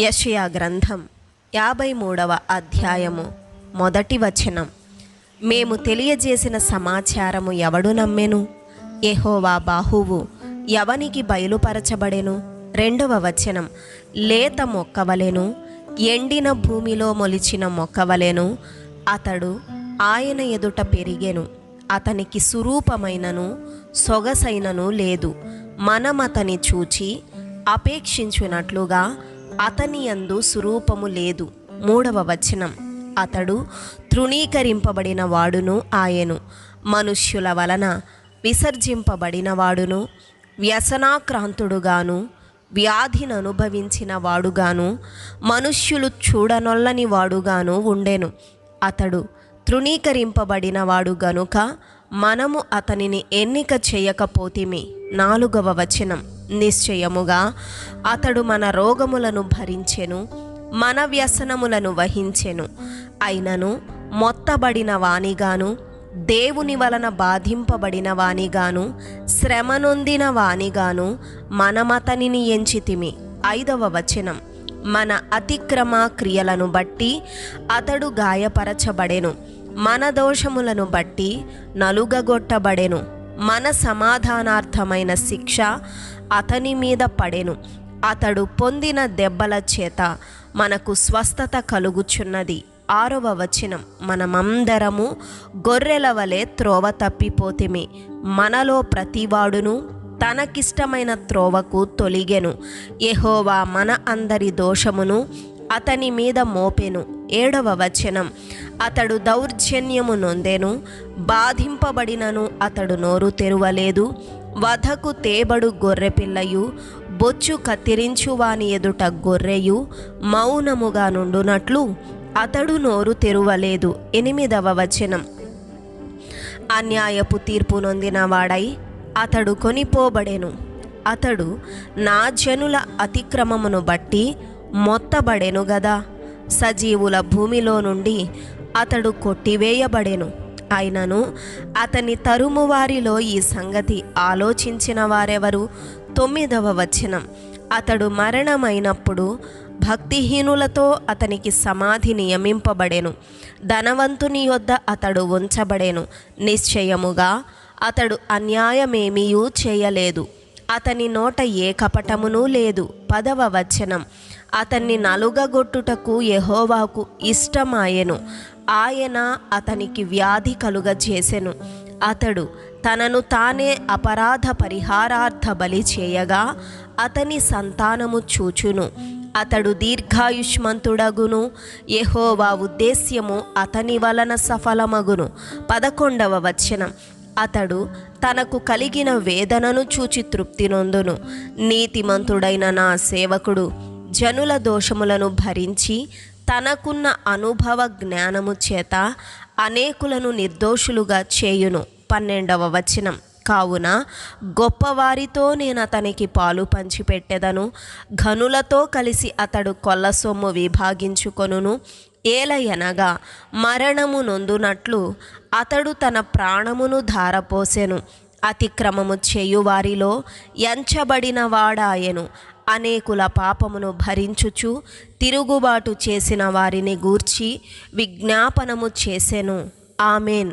యెషయా గ్రంథం 53వ అధ్యాయము మొదటి వచనం. మేము తెలియజేసిన సమాచారము ఎవడు నమ్మెను? యెహోవా బాహువు ఎవనికి బయలుపరచబడెను? రెండవ వచనం. లేత మొక్కవలెను, ఎండిన భూమిలో మొలిచిన మొక్కవలెను అతడు ఆయన ఎదుట పెరిగెను. అతనికి సురూపమైనను సొగసైనను లేదు. మనమతని చూచి అపేక్షించునట్లుగా అతని యందు సురూపము లేదు. మూడవ వచనం. అతడు తృణీకరింపబడిన వాడును ఆయను, మనుష్యుల వలన విసర్జింపబడిన వాడును, వ్యసనాక్రాంతుడుగాను వ్యాధిని అనుభవించిన వాడుగాను మనుష్యులు చూడనొల్లని వాడుగాను ఉండెను. అతడు తృణీకరింపబడిన వాడు గనుక మనము అతనిని ఎన్నిక చేయకపోతిమి. నాలుగవ వచనం. నిశ్చయముగా అతడు మన రోగములను భరించెను, మన వ్యసనములను వహించెను. అయినను మొత్తబడిన వానిగాను, దేవుని వలన బాధింపబడిన వానిగాను, శ్రమనొందిన వానిగాను మనమతనిని ఎంచితిమి. ఐదవ వచనం. మన అతిక్రమ క్రియలను బట్టి అతడు గాయపరచబడెను, మన దోషములను బట్టి నలుగగొట్టబడెను. మన సమాధానార్థమైన శిక్ష అతని మీద పడెను, అతడు పొందిన దెబ్బల చేత మనకు స్వస్థత కలుగుచున్నది. ఆరవ వచనం. మనమందరము గొర్రెల వలె త్రోవ తప్పిపోతిమి, మనలో ప్రతివాడును తనకిష్టమైన త్రోవకు తొలిగెను. యెహోవా మన అందరి దోషమును అతని మీద మోపెను. ఏడవ వచనం. అతడు దౌర్జన్యము నొందెను, బాధింపబడినను అతడు నోరు తెరువలేదు. వధకు తేబడు గొర్రెపిల్లయు, బొచ్చు కత్తిరించు వాని ఎదుట గొర్రెయు మౌనముగా నుండునట్లు అతడు నోరు తెరువలేదు. ఎనిమిదవ వచనం. అన్యాయపు తీర్పు నొందిన వాడై అతడు కొనిపోబడెను. అతడు నా జనుల అతిక్రమమును బట్టి మొత్తబడెను గదా. సజీవుల భూమిలో నుండి అతడు కొట్టివేయబడెను. అయినను అతని తరుము వారిలో ఈ సంగతి ఆలోచించిన వారెవరు? తొమ్మిదవ వచనం. అతడు మరణమైనప్పుడు భక్తిహీనులతో అతనికి సమాధి నియమింపబడెను, ధనవంతుని యొద్ద అతడు ఉంచబడెను. నిశ్చయముగా అతడు అన్యాయమేమీయూ చేయలేదు, అతని నోట ఏ కపటమునూ లేదు. పదవ వచనం. అతన్ని నలుగగొట్టుటకు యెహోవాకు ఇష్టమాయెను, ఆయన అతనికి వ్యాధి కలుగజేసెను. అతడు తనను తానే అపరాధ పరిహారార్థ బలి చేయగా అతని సంతానము చూచును. అతడు దీర్ఘాయుష్మంతుడగును, యెహోవా ఉద్దేశ్యము అతని వలన సఫలమగును. 11వ వచనం. అతడు తనకు కలిగిన వేదనను చూచి తృప్తి నొందును. నీతిమంతుడైన నా సేవకుడు జనుల దోషములను భరించి తనకున్న అనుభవ జ్ఞానము చేత అనేకులను నిర్దోషులుగా చేయును. 12వ వచనం. కావున గొప్పవారితో నేను అతనికి పాలు పంచిపెట్టెదను, ఘనులతో కలిసి అతడు కొల్ల సొమ్ము విభాగించుకొనును. ఏలయనగా మరణము నొందునట్లు అతడు తన ప్రాణమును ధారపోసెను. అతిక్రమము చేయువారిలో ఎంచబడిన వాడాయెను. అనేకుల పాపమును భరించుచు తిరుగుబాటు చేసిన వారిని గూర్చి విజ్ఞాపనము చేసెను. ఆమెన్.